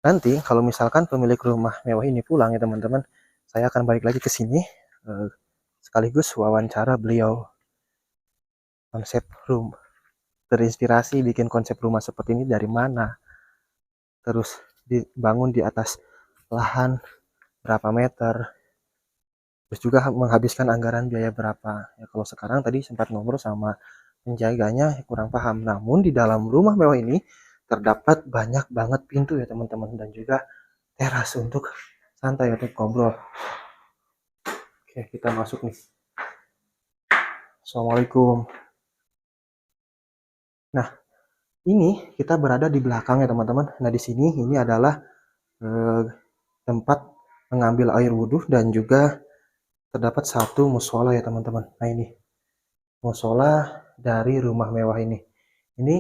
nanti kalau misalkan pemilik rumah mewah ini pulang ya teman-teman, saya akan balik lagi ke sini sekaligus wawancara beliau. Konsep room terinspirasi bikin konsep rumah seperti ini dari mana, terus dibangun di atas lahan berapa meter, terus juga menghabiskan anggaran biaya berapa ya. Kalau sekarang tadi sempat ngobrol sama penjaganya kurang paham, namun di dalam rumah mewah ini terdapat banyak banget pintu ya teman-teman, dan juga teras untuk santai untuk ngobrol. Oke, kita masuk nih. Assalamualaikum. Nah, ini kita berada di belakang ya teman-teman. Nah, di sini ini adalah tempat mengambil air wudhu dan juga terdapat satu musola ya teman-teman. Nah, ini musola dari rumah mewah ini. Ini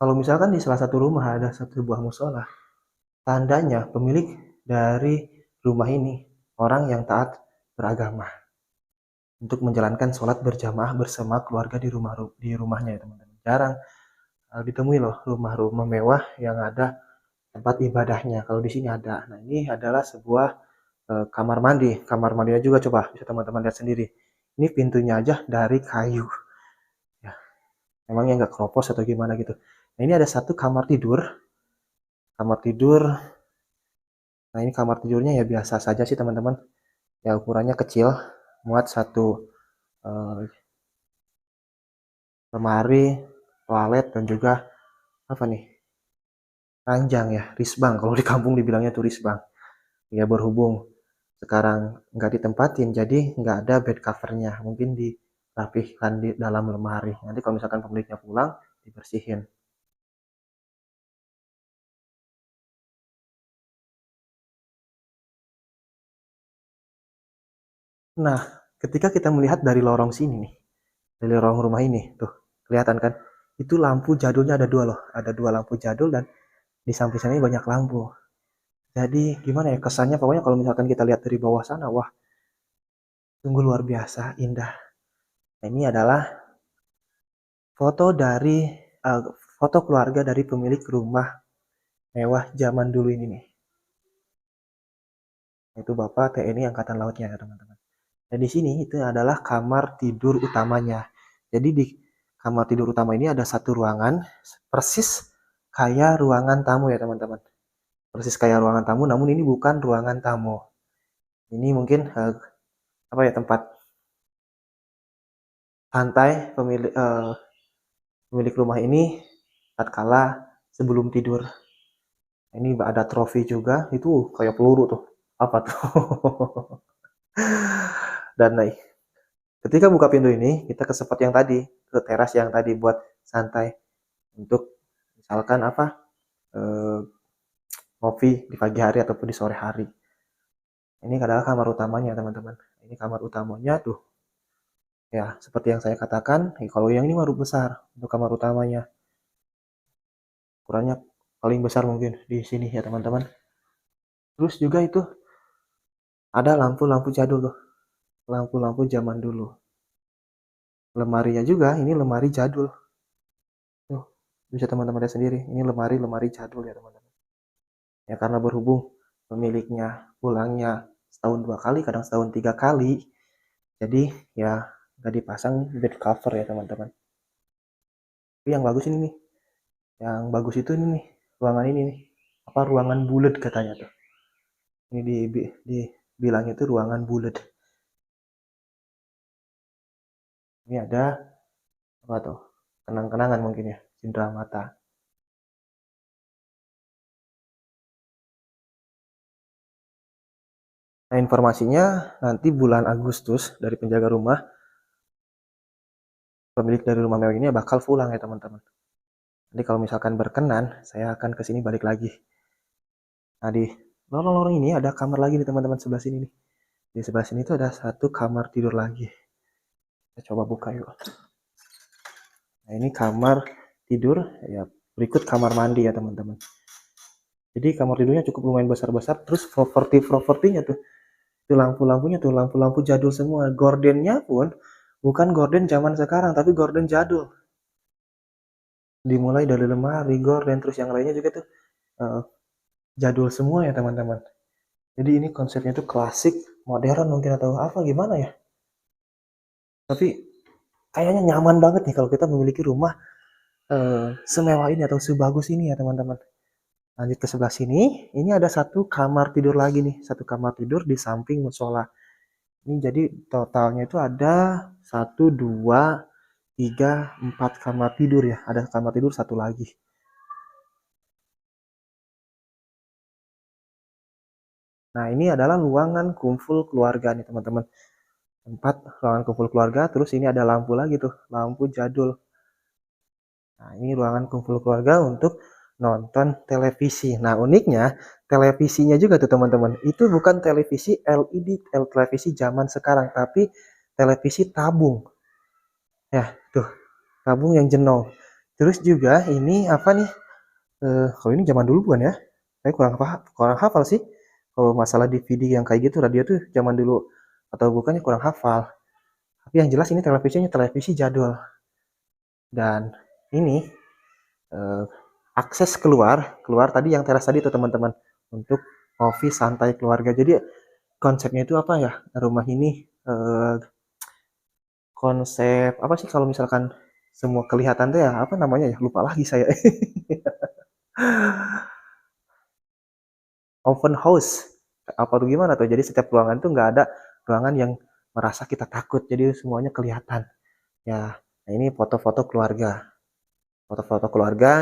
kalau misalkan di salah satu rumah ada satu buah musola, tandanya pemilik dari rumah ini orang yang taat beragama untuk menjalankan sholat berjamaah bersama keluarga di rumahnya ya teman-teman. Jarang ditemui loh rumah-rumah mewah yang ada tempat ibadahnya. Kalau di sini ada. Nah, ini adalah sebuah kamar mandi. Kamar mandinya juga coba bisa teman-teman lihat sendiri. Ini pintunya aja dari kayu. Ya, memangnya nggak keropos atau gimana gitu. Nah, ini ada satu kamar tidur. Kamar tidur. Nah, ini kamar tidurnya ya biasa saja sih teman-teman. Ya ukurannya kecil, muat satu lemari, toilet, dan juga apa nih? Ranjang ya, risbang. Kalau di kampung dibilangnya tuh risbang. Ya berhubung sekarang nggak ditempatin, jadi nggak ada bed covernya. Mungkin dirapihkan di dalam lemari. Nanti kalau misalkan pemiliknya pulang, dibersihin. Nah, ketika kita melihat dari lorong sini nih, dari lorong rumah ini, tuh kelihatan kan? Itu lampu jadulnya ada dua loh, ada dua lampu jadul, dan di samping sana banyak lampu. Jadi gimana ya kesannya? Pokoknya kalau misalkan kita lihat dari bawah sana, wah, sungguh luar biasa indah. Nah, ini adalah foto dari uh, foto keluarga dari pemilik rumah mewah zaman dulu ini nih. Itu Bapak TNI Angkatan Lautnya ya teman-teman. Dan di sini itu adalah kamar tidur utamanya. Jadi di kamar tidur utama ini ada satu ruangan persis kayak ruangan tamu ya teman-teman. Persis kayak ruangan tamu, namun ini bukan ruangan tamu. Ini mungkin apa ya, tempat santai pemilik rumah ini tatkala sebelum tidur. Ini ada trofi juga, itu kayak peluru tuh. Apa tuh? Dan naik. Ketika buka pintu ini, kita ke spot yang tadi, ke teras yang tadi buat santai. Untuk misalkan apa, ngopi di pagi hari ataupun di sore hari. Ini adalah kamar utamanya teman-teman. Ini kamar utamanya tuh. Ya, seperti yang saya katakan, kalau yang ini baru besar untuk kamar utamanya. Ukurannya paling besar mungkin di sini ya teman-teman. Terus juga itu ada lampu-lampu jadul tuh. Lampu-lampu zaman dulu. Lemarinya juga, ini lemari jadul. Tuh, bisa teman-teman lihat sendiri. Ini lemari-lemari jadul ya teman-teman. Ya karena berhubung pemiliknya pulangnya setahun 2 kali, kadang setahun 3 kali. Jadi ya nggak dipasang bed cover ya teman-teman. Tapi yang bagus ini nih. Yang bagus itu ini nih. Ruangan ini nih. Apa ruangan bulat katanya tuh. Ini dibilangnya itu ruangan bulat. Ini ada apa tuh? Kenang-kenangan mungkin ya. Cindera mata. Nah, informasinya nanti bulan Agustus dari penjaga rumah, pemilik dari rumah mewah ini bakal pulang ya teman-teman. Jadi kalau misalkan berkenan, saya akan ke sini balik lagi. Nah, di lorong-lorong ini ada kamar lagi nih teman-teman, sebelah sini nih. Di sebelah sini tuh ada satu kamar tidur lagi. Kita coba buka yuk. Nah, ini kamar tidur ya, berikut kamar mandi ya teman-teman. Jadi kamar tidurnya cukup lumayan besar-besar, terus propertinya tuh. Itu lampu-lampunya tuh, lampu-lampu jadul semua. Gordennya pun bukan gorden zaman sekarang, tapi gorden jadul. Dimulai dari lemari, gorden, terus yang lainnya juga tuh jadul semua ya teman-teman. Jadi ini konsepnya itu klasik, modern mungkin atau apa gimana ya. Tapi kayaknya nyaman banget nih kalau kita memiliki rumah semewah ini atau sebagus ini ya teman-teman. Lanjut ke sebelah sini, ini ada satu kamar tidur lagi nih, satu kamar tidur di samping musola. Ini jadi totalnya itu ada satu, dua, tiga, empat kamar tidur ya. Ada kamar tidur satu lagi. Nah ini adalah ruangan kumpul keluarga nih teman-teman. Tempat ruangan kumpul keluarga, terus ini ada lampu lagi tuh, lampu jadul. Nah, ini ruangan kumpul keluarga untuk nonton televisi. Nah, uniknya televisinya juga tuh teman-teman. Itu bukan televisi LED, televisi zaman sekarang, tapi televisi tabung. Ya, tuh, tabung yang jenong. Terus juga ini apa nih? Kalau ini zaman dulu bukan ya? Saya kurang hafal sih. Kalau masalah DVD yang kayak gitu, radio tuh zaman dulu atau bukannya kurang hafal. Tapi yang jelas ini televisinya televisi jadul. Dan ini eh, akses keluar keluar tadi yang teras tadi tuh teman-teman untuk office santai keluarga. Jadi konsepnya itu apa ya, rumah ini konsep apa sih kalau misalkan semua kelihatan tuh ya apa namanya ya, lupa lagi saya. Open house apa tuh gimana tuh, jadi setiap ruangan tuh nggak ada ruangan yang merasa kita takut, jadi semuanya kelihatan ya. Nah, ini foto-foto keluarga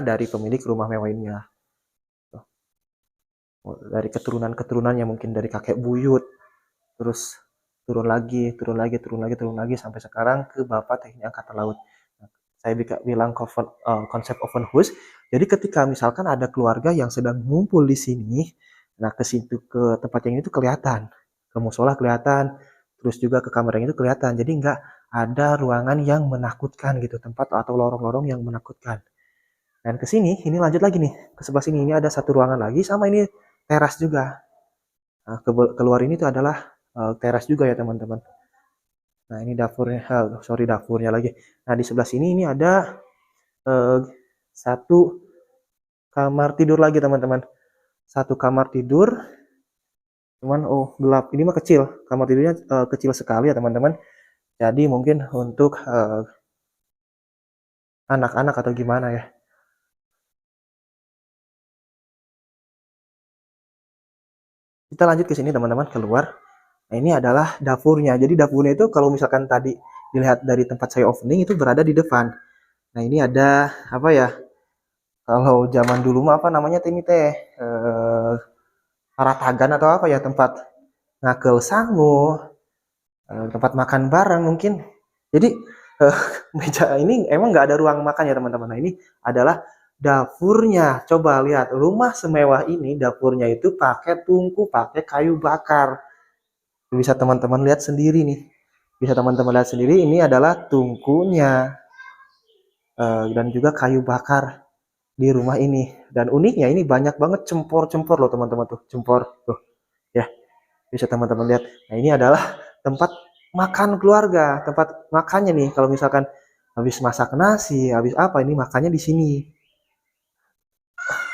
dari pemilik rumah mewah ini ya, dari keturunan-keturunannya mungkin dari kakek buyut, terus turun lagi, turun lagi, turun lagi, turun lagi sampai sekarang ke Bapak Teknik Angkatan Laut. Nah, saya bilang konsep open house. Jadi ketika misalkan ada keluarga yang sedang ngumpul di sini, nah ke situ ke tempat yang itu kelihatan, ke musola kelihatan, terus juga ke kamar yang itu kelihatan. Jadi nggak ada ruangan yang menakutkan gitu, tempat atau lorong-lorong yang menakutkan. Dan ke sini, ini lanjut lagi nih, ke sebelah sini ini ada satu ruangan lagi sama ini teras juga. Nah, keluar ini tuh adalah teras juga ya teman-teman. Nah ini dapurnya, sorry dapurnya lagi. Nah di sebelah sini ini ada uh, satu kamar tidur lagi teman-teman. Satu kamar tidur, cuman oh gelap. Ini mah kecil, kamar tidurnya kecil sekali ya teman-teman. Jadi mungkin untuk anak-anak atau gimana ya. Kita lanjut ke sini teman-teman, keluar. Nah ini adalah dapurnya. Jadi dapurnya itu kalau misalkan tadi dilihat dari tempat saya opening itu berada di depan. Nah ini ada apa ya? Kalau zaman dulu mah apa namanya ini teh? Paratagan atau apa ya, tempat ngakel sangu, tempat makan bareng mungkin. Jadi eh, meja ini emang nggak ada ruang makan ya teman-teman. Nah ini adalah dapurnya. Coba lihat rumah semewah ini dapurnya itu pakai tungku, pakai kayu bakar. Bisa teman-teman lihat sendiri nih. Bisa teman-teman lihat sendiri ini adalah tungkunya dan juga kayu bakar di rumah ini. Dan uniknya ini banyak banget cempor-cempor loh teman-teman tuh, cempor tuh ya. Bisa teman-teman lihat. Nah, ini adalah tempat makan keluarga, tempat makannya nih. Kalau misalkan habis masak nasi, habis apa ini makannya di sini.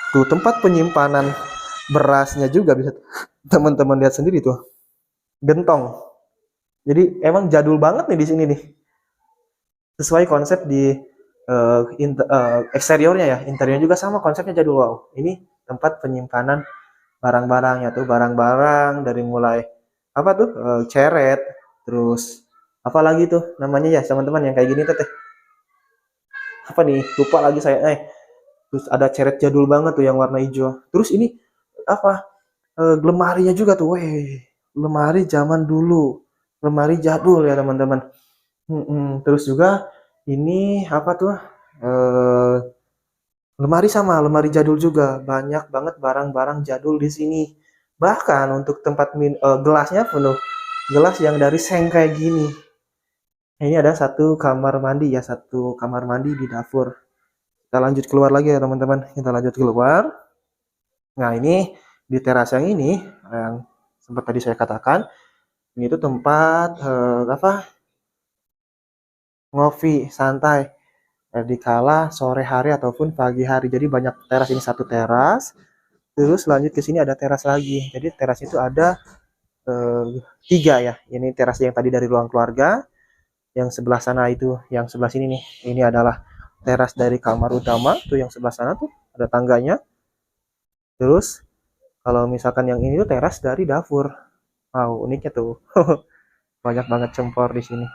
Tuh tempat penyimpanan berasnya juga bisa teman-teman lihat sendiri tuh. Gentong. Jadi emang jadul banget nih di sini nih. Sesuai konsep di eksteriornya ya. Interiornya juga sama konsepnya jadul. Wow. Ini tempat penyimpanan barang-barangnya tuh, barang-barang dari mulai apa tuh ceret, terus apa lagi tuh namanya ya teman-teman yang kayak gini teh, apa nih lupa lagi saya. Terus ada ceret jadul banget tuh yang warna hijau. Terus ini apa, lemarinya juga tuh, weh, lemari zaman dulu, lemari jadul ya teman-teman. Terus juga ini apa tuh, eh, lemari sama lemari jadul juga, banyak banget barang-barang jadul di sini. Bahkan untuk tempat gelasnya penuh, gelas yang dari seng kayak gini. Nah, ini ada satu kamar mandi ya, satu kamar mandi di dapur. Kita lanjut keluar lagi ya teman-teman. Kita lanjut keluar. Nah ini di teras yang ini, yang sempat tadi saya katakan, ini tuh tempat apa, ngopi santai di kala sore hari ataupun pagi hari. Jadi banyak teras, ini satu teras. Terus lanjut ke sini ada teras lagi. Jadi teras itu ada eh, 3 ya. Ini teras yang tadi dari ruang keluarga, yang sebelah sana itu, yang sebelah sini nih. Ini adalah teras dari kamar utama, tuh yang sebelah sana tuh ada tangganya. Terus kalau misalkan yang ini tuh teras dari dapur. Wow, uniknya tuh. Banyak banget cempor di sini.